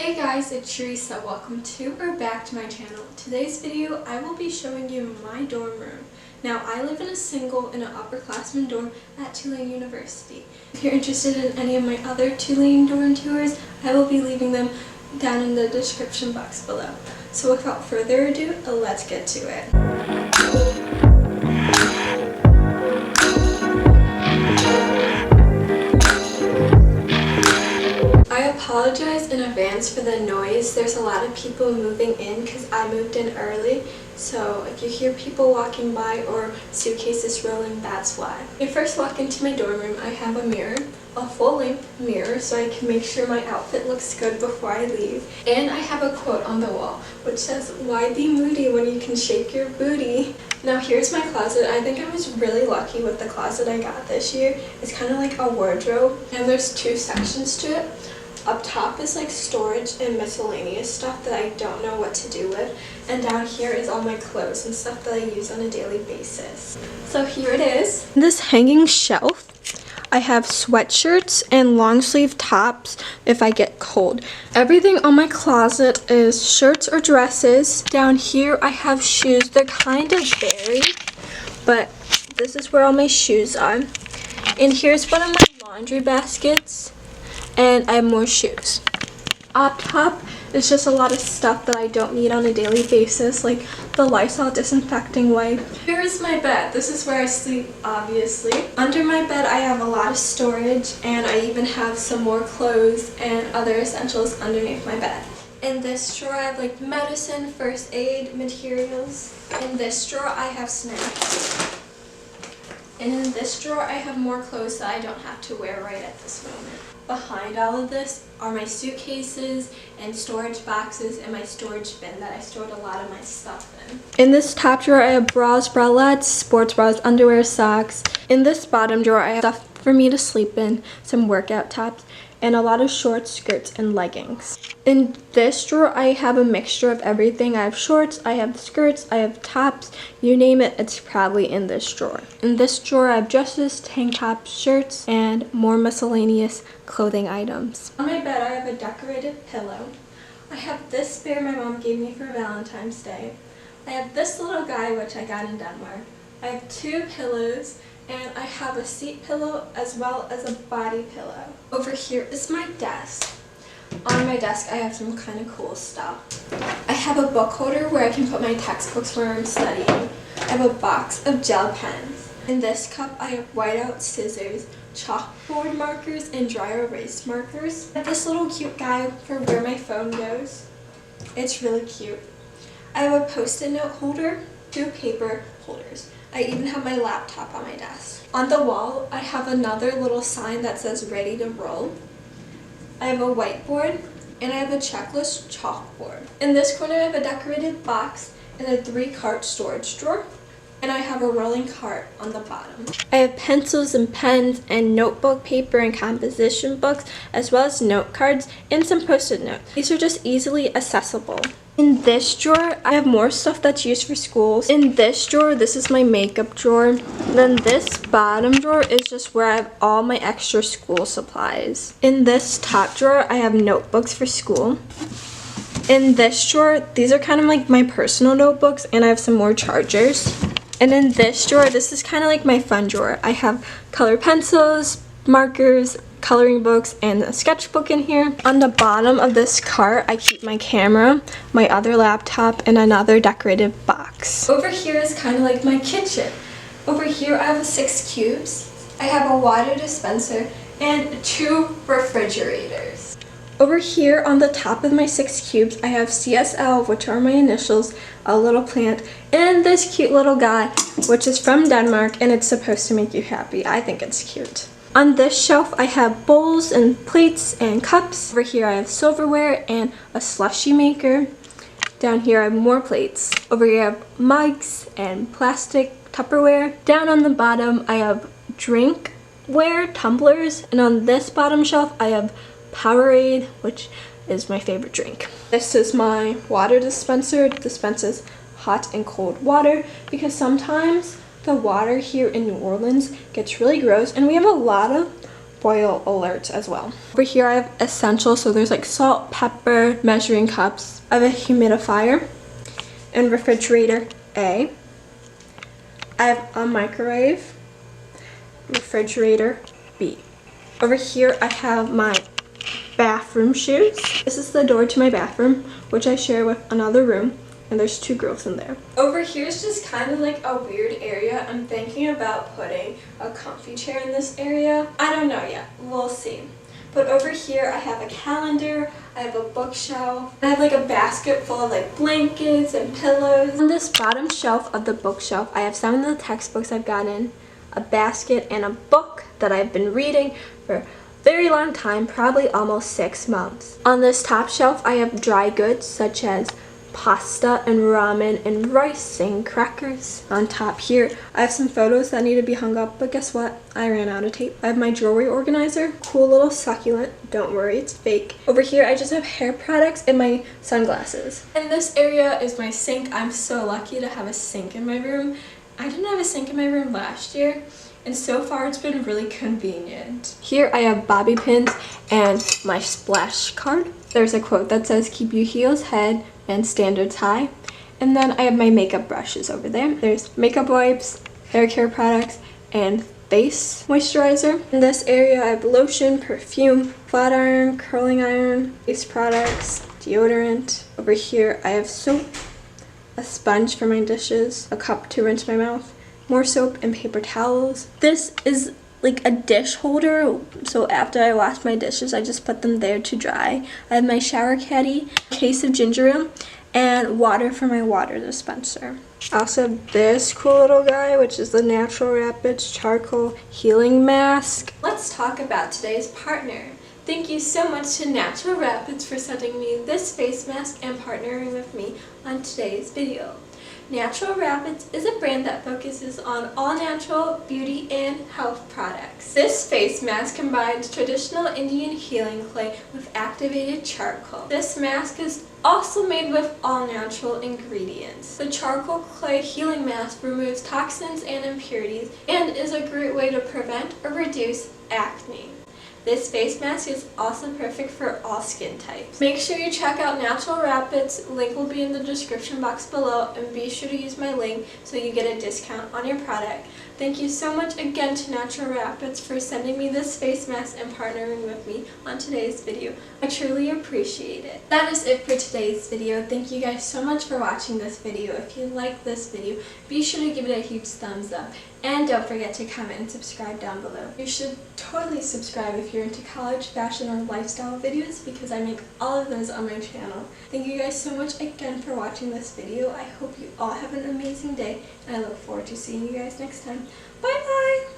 Hey guys, it's Cherissa. Welcome to or back to my channel. Today's video, I will be showing you my dorm room. Now, I live in a single in an upperclassman dorm at Tulane University. If you're interested in any of my other Tulane dorm tours, I will be leaving them down in the description box below. So without further ado, let's get to it. I apologize in advance for the noise. There's a lot of people moving in because I moved in early. So if you hear people walking by or suitcases rolling, that's why. When I first walk into my dorm room, I have a mirror, a full-length mirror so I can make sure my outfit looks good before I leave. And I have a quote on the wall which says, "Why be moody when you can shake your booty?" Now here's my closet. I think I was really lucky with the closet I got this year. It's kind of like a wardrobe and there's two sections to it. Up top is like storage and miscellaneous stuff that I don't know what to do with. And down here is all my clothes and stuff that I use on a daily basis. So here it is. This hanging shelf, I have sweatshirts and long sleeve tops if I get cold. Everything on my closet is shirts or dresses. Down here I have shoes. They're kind of buried, but this is where all my shoes are. And here's one of my laundry baskets. And I have more shoes. Up top is just a lot of stuff that I don't need on a daily basis, like the Lysol disinfecting wipe. Here is my bed. This is where I sleep, obviously. Under my bed I have a lot of storage, and I even have some more clothes and other essentials underneath my bed. In this drawer I have like medicine, first aid materials. In this drawer I have snacks. And in this drawer I have more clothes that I don't have to wear right at this moment. Behind all of this are my suitcases and storage boxes and my storage bin that I stored a lot of my stuff in. In this top drawer I have bras, bralettes, sports bras, underwear, socks. In this bottom drawer I have stuff for me to sleep in, some workout tops, and a lot of shorts, skirts, and leggings. In this drawer I have a mixture of everything. I have shorts, I have skirts, I have tops, you name it, it's probably in this drawer. In this drawer I have dresses, tank tops, shirts, and more miscellaneous clothing items. On my bed I have a decorated pillow. I have this bear my mom gave me for Valentine's Day. I have this little guy which I got in Denmark. I have two pillows, and I have a seat pillow as well as a body pillow. Over here is my desk. On my desk I have some kind of cool stuff. I have a book holder where I can put my textbooks where I'm studying. I have a box of gel pens. In this cup I have whiteout scissors, chalkboard markers, and dry erase markers. I have this little cute guy for where my phone goes. It's really cute. I have a post-it note holder, two paper holders. I even have my laptop on my desk. On the wall, I have another little sign that says "Ready to Roll." I have a whiteboard, and I have a checklist chalkboard. In this corner, I have a decorated box and a 3-cart storage drawer, and I have a rolling cart on the bottom. I have pencils and pens and notebook paper and composition books, as well as note cards and some post-it notes. These are just easily accessible. In this drawer, I have more stuff that's used for schools. In this drawer, this is my makeup drawer. Then this bottom drawer is just where I have all my extra school supplies. In this top drawer, I have notebooks for school. In this drawer, these are kind of like my personal notebooks, and I have some more chargers. And in this drawer, this is kind of like my fun drawer. I have color pencils, markers, coloring books, and a sketchbook in here. On the bottom of this cart, I keep my camera, my other laptop, and another decorative box. Over here is kind of like my kitchen. Over here I have 6 cubes. I have a water dispenser and 2 refrigerators. Over here on the top of my 6 cubes, I have CSL, which are my initials, a little plant, and this cute little guy, which is from Denmark, and it's supposed to make you happy. I think it's cute. On this shelf, I have bowls and plates and cups. Over here, I have silverware and a slushie maker. Down here, I have more plates. Over here, I have mugs and plastic Tupperware. Down on the bottom, I have drinkware, tumblers. And on this bottom shelf, I have Powerade, which is my favorite drink. This is my water dispenser. It dispenses hot and cold water because sometimes the water here in New Orleans gets really gross, and we have a lot of boil alerts as well. Over here I have essentials, so there's like salt, pepper, measuring cups. I have a humidifier and refrigerator A. I have a microwave, refrigerator B. Over here I have my bathroom shoes. This is the door to my bathroom, which I share with another room, and there's 2 girls in there. Over here is just kind of like a weird area. I'm thinking about putting a comfy chair in this area. I don't know yet. We'll see. But over here I have a calendar, I have a bookshelf, I have like a basket full of like blankets and pillows. On this bottom shelf of the bookshelf, I have some of the textbooks I've gotten, a basket, and a book that I've been reading for a very long time, probably almost 6 months. On this top shelf, I have dry goods such as pasta and ramen and rice and crackers. On top here, I have some photos that need to be hung up, but guess what? I ran out of tape. I have my jewelry organizer, cool little succulent. Don't worry, it's fake. Over here, I just have hair products and my sunglasses. And this area is my sink. I'm so lucky to have a sink in my room. I didn't have a sink in my room last year, and so far it's been really convenient. Here I have bobby pins and my splash card. There's a quote that says, "Keep your heels head and standards high." And then I have my makeup brushes over there. There's makeup wipes, hair care products, and face moisturizer. In this area I have lotion, perfume, flat iron, curling iron, face products, deodorant. Over here I have soap, a sponge for my dishes, a cup to rinse my mouth, more soap, and paper towels. This is like a dish holder, so after I wash my dishes I just put them there to dry. I have my shower caddy, a case of ginger ale, and water for my water dispenser. I also have this cool little guy, which is the Natural Rapids Charcoal Healing Mask. Let's talk about today's partner. Thank you so much to Natural Rapids for sending me this face mask and partnering with me on today's video. Natural Rapids is a brand that focuses on all natural beauty and health products. This face mask combines traditional Indian healing clay with activated charcoal. This mask is also made with all natural ingredients. The charcoal clay healing mask removes toxins and impurities and is a great way to prevent or reduce acne. This face mask is also perfect for all skin types. Make sure you check out Natural Rapids. Link will be in the description box below, and be sure to use my link so you get a discount on your product. Thank you so much again to Natural Rapids for sending me this face mask and partnering with me on today's video. I truly appreciate it. That is it for today's video. Thank you guys so much for watching this video. If you like this video, be sure to give it a huge thumbs up. And don't forget to comment and subscribe down below. You should totally subscribe if you're into college, fashion, or lifestyle videos, because I make all of those on my channel. Thank you guys so much again for watching this video. I hope you all have an amazing day, and I look forward to seeing you guys next time. Bye bye!